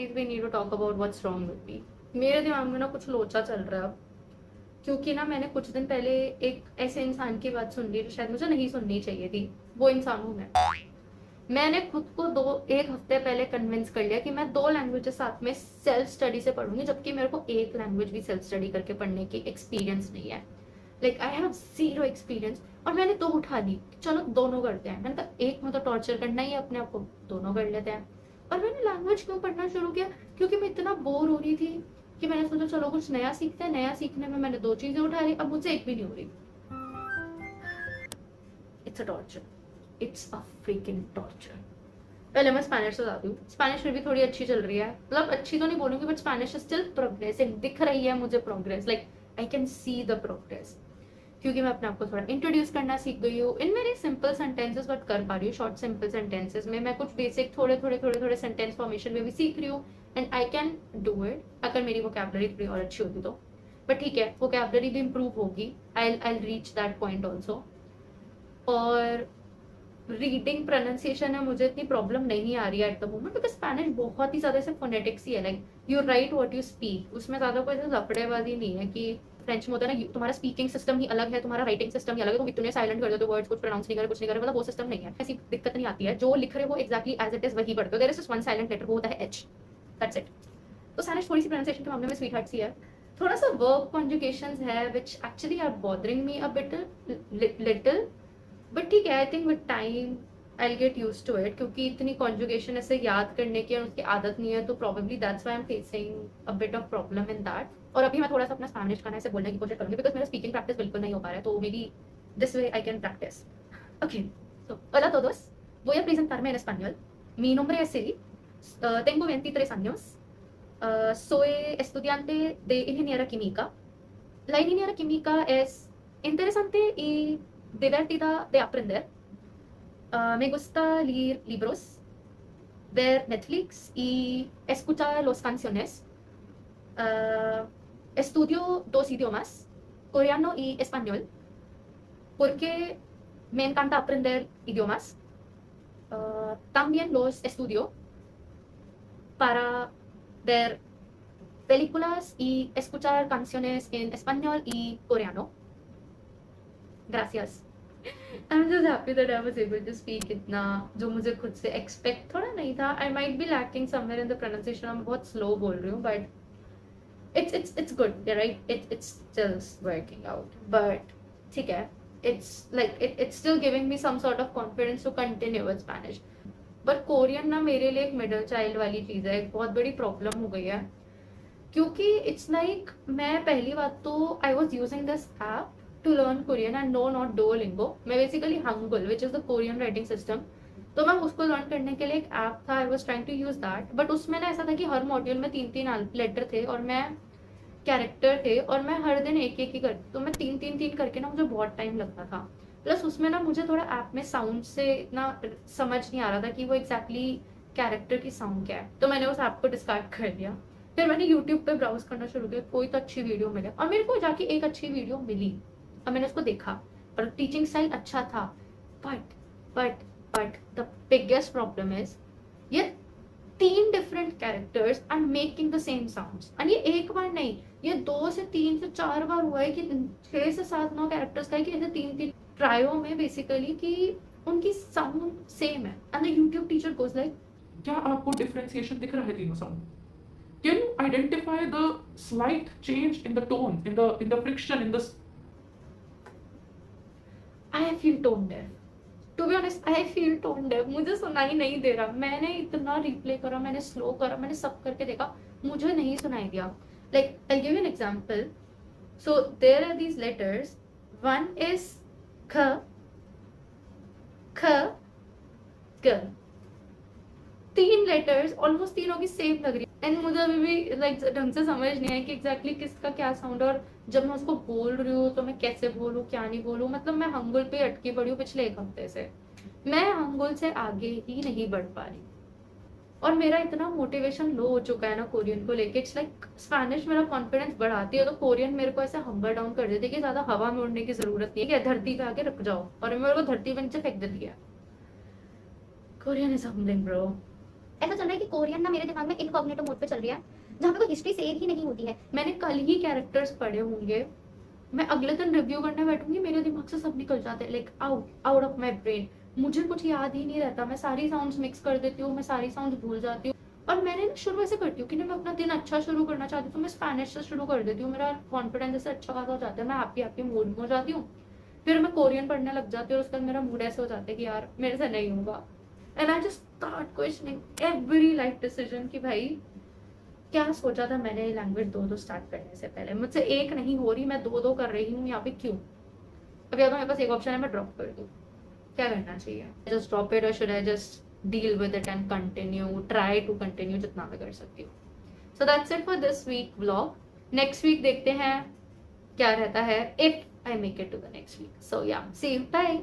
Guys we need to talk about what's wrong with me. मेरे दिमाग में ना कुछ लोचा चल रहा है अब, क्योंकि ना मैंने कुछ दिन पहले एक ऐसे इंसान की बात सुन ली जो शायद मुझे नहीं सुननी चाहिए थी। वो इंसान हूँ मैं। मैंने खुद को दो एक हफ्ते पहले कन्विंस कर लिया कि मैं दो लैंग्वेजेस साथ में सेल्फ स्टडी से पढ़ूंगी, जबकि मेरे को एक लैंग्वेज भी सेल्फ स्टडी करके पढ़ने की एक्सपीरियंस नहीं है। Like I have zero experience. और मैंने दो उठा ली, चलो दोनों करते हैं। मैंने कहा एक में तो टॉर्चर करना ही है अपने आप को, दोनों कर लेते हैं। और मैंने लैंग्वेज क्यों पढ़ना शुरू किया? क्योंकि मैं इतना बोर हो रही थी कि मैंने सोचा चलो कुछ नया सीखते हैं। नया सीखने में मैंने दो चीजें उठा ली, अब मुझसे एक भी नहीं हो रही। It's a torture, it's a freaking torture. पहले मैं स्पेनिश से जाती हूँ। स्पेनिश फिर भी थोड़ी अच्छी चल रही है, मतलब अच्छी तो नहीं बोलूंगी, बट स्पेनिश स्टिल प्रोग्रेसिंग दिख रही है मुझे progress. Like I can see the progress, क्योंकि मैं अपने आप को थोड़ा इंट्रोड्यूस करना सीख गई हूँ in very simple sentences, but कर पा रही हूँ शॉर्ट सिंपल सेंटेंसेस में। मैं कुछ बेसिक थोड़े थोड़े सेंटेंस फॉर्मेशन में भी सीख रही हूँ, and I can do it अगर मेरी वोकैबुलरी थोड़ी और अच्छी होती तो। बट ठीक है, वोकैबुलरी भी इम्प्रूव होगी। I reach that point also. और रीडिंग प्रोनाउंसिएशन है, मुझे इतनी प्रॉब्लम नहीं आ रही है at the moment, because Spanish बहुत ही ज्यादा से फोनेटिक्स ही है। Like you right what you speak, उसमें ज्यादा कोई लफड़ेबाजी नहीं है कि फ्रेंच में होता है ना, तुम्हारा स्पीकिंग सिस्टम ही अलग है, तुम्हारा राइटिंग सिस्टम ही अलग है, तुम इतने साइलेंट कर देते हो वर्ड्स, कुछ प्रोनाउंस नहीं करे, कुछ नहीं करे, मतलब वो सिस्टम नहीं है। ऐसी दिक्कत नहीं आती है, जो लिख रहे हो एक्जैक्टली एज इट इज वही पढ़ते हो। There is just one silent letter, वो होता है एच, दैट्स इट। तो स्पेनिश थोड़ी सी प्रोनाउंसिएशन के मामले में स्वीट हार्ट सी है। थोड़ा सा वर्ब कॉन्जुगेशंस है which actually are bothering me a bit little, but ठीक है, I think with time I get use to it, क्योंकि इतनी कॉन्जुगेशन ऐसे याद करने की और उसकी आदत नहीं है, तो probably that's why I am facing a bit of problem in that. और अभी मैं थोड़ा सा अपना स्पेनिश का ना ऐसे बोलने की कोशिश करूंगी, बिकॉज मेरा स्पीकिंग प्रैक्टिस बिल्कुल नहीं हो पा रहा है, तो may be this way I can practice. Okay, so hola a todos, voy a presentarme en español. Mi nombre es Siri, tengo 23 años, soy estudiante de ingeniería química. La ingeniería química es interesante y divertida de aprender. Me gusta leer libros, ver Netflix y escuchar las canciones. Ah, estudio dos idiomas, coreano y español, porque me encanta aprender idiomas. También los estudio para ver películas y escuchar canciones en español y coreano. Gracias. I'm just happy that I was able to speak इतना, जो मुझे खुद से expect थोड़ा नहीं था। I might be lacking somewhere in the pronunciation, मैं बहुत स्लो बोल रही हूँ, but it's good, right? It's still working out, but ठीक है, it's like it's still giving me some sort of confidence to continue with Spanish. But Korean ना मेरे लिए एक मिडिल चाइल्ड वाली चीज़ है, एक बहुत बड़ी प्रॉब्लम हो गई है, क्योंकि इट्स लाइक मैं पहली बात तो I was using this app to learn Korean and no not Duolingo. मैं basically Hangul which is the Korean writing system, तो मैं उसको लर्न करने के लिए एक ऐप था, I was trying to use that. But उसमें ना ऐसा था कि हर मॉड्यूल में तीन तीन लेटर थे और मैं कैरेक्टर थे, और मैं हर दिन एक एक ही करती, तो मैं तीन करके ना मुझे बहुत टाइम लगता था। प्लस उसमें ना मुझे थोड़ा ऐप में साउंड से इतना समझ नहीं आ रहा था कि वो एग्जैक्टली कैरेक्टर की साउंड क्या है, तो मैंने उस ऐप को डिस्कार्ड कर दिया। फिर मैंने यूट्यूब पे ब्राउज करना शुरू किया, कोई तो अच्छी वीडियो मिले, और मेरे को जाके एक अच्छी वीडियो मिली और मैंने उसको देखा और टीचिंग स्टाइल अच्छा था। But but but the biggest problem is ये तीन different characters are making the same sounds, और ये एक बार नहीं, ये 2 से 3 से 4 बार हुआ है कि 6 से 7 9 कैरेक्टर्स का है कि ऐसे तीन तीन ट्रायो में बेसिकली कि उनकी साउंड सेम है। And the YouTube teacher goes like, क्या आपको डिफरेंशिएशन दिख रहा है तीनों sound? Can you identify the slight change in the tone, in the friction, in the I feel tone deaf, to be honest I feel tone deaf, मुझे सुनाई नहीं दे रहा। मैंने इतना रिप्ले करा, मैंने स्लो करा, मैंने सब करके देखा, मुझे नहीं सुनाई दिया। Like I give you an example, so there are these letters, one is ख ख ग, तीन लेटर्स ऑलमोस्ट तीनों की सेम लग रही है, एंड मुझे अभी भी लाइक ढंग से समझ नहीं है कि एग्जैक्टली किसका क्या साउंड। और जब मैं उसको बोल रही हूँ तो मैं कैसे बोलूँ क्या नहीं बोलूँ, मतलब मैं हंगुल पे अटकी पड़ी हूँ पिछले एक हफ्ते से, मैं हंगुल से आगे ही नहीं बढ़ पा रही। और मेरा इतना मोटिवेशन लो हो चुका है ना कोरियन को लेके, इट्स लाइक स्पेनिश मेरा कॉन्फिडेंस बढ़ाती है तो कोरियन मेरे को ऐसे हम्बर डाउन कर देती है कि ज्यादा हवा में उड़ने की जरूरत नहीं है, धरती पे आके रुक जाओ, और मेरे को धरती पे नीचे फेंक देती है। कोरियन इज हम्बलिंग ब्रो, ऐसा चल रहा है कि कोरियन ना मेरे दिमाग में इनकॉग्निटो मोड पे चल रही है, जहाँ पे कोई हिस्ट्री सेव ही नहीं होती है। मैंने कल ही कैरेक्टर्स पढ़े होंगे, मैं अगले दिन रिव्यू करने बैठूंगी, मेरे दिमाग से सब निकल जाते हैं, like out of my brain. मुझे कुछ याद ही नहीं रहता, मैं सारी साउंड्स मिक्स कर देती हूँ, मैं सारी साउंड्स भूल जाती हूँ। और मैंने ना शुरू ऐसे करती हूँ कि ना मैं अपना दिन अच्छा शुरू करना चाहती हूँ तो मैं स्पेनिश से शुरू कर देती हूँ, मेरा कॉन्फिडेंस ऐसे अच्छा खासा हो जाता है, मैं हैप्पी हैप्पी मूड में हो जाती हूँ। फिर मैं कोरियन पढ़ने लग जाती हूँ और उसके बाद मेरा मूड ऐसे हो जाता है कि यार मेरे से नहीं होगा। And I just start questioning every life decision कि भाई क्या सोचा था मैंने ये लैंग्वेज दो स्टार्ट करने से पहले, मुझसे एक नहीं हो रही, मैं दो कर रही हूँ यहाँ पे क्यों। अब या तो मेरे पास एक ऑप्शन है मैं ड्रॉप कर दूँ, क्या करना चाहिए, जस्ट ड्रॉप इट और should I just deal with it and continue, try to continue जितना मैं कर सकती हूँ। So that's it for this week vlog. Next week देखते हैं क्या रहता है, if I make it to the next week. So yeah see you, bye.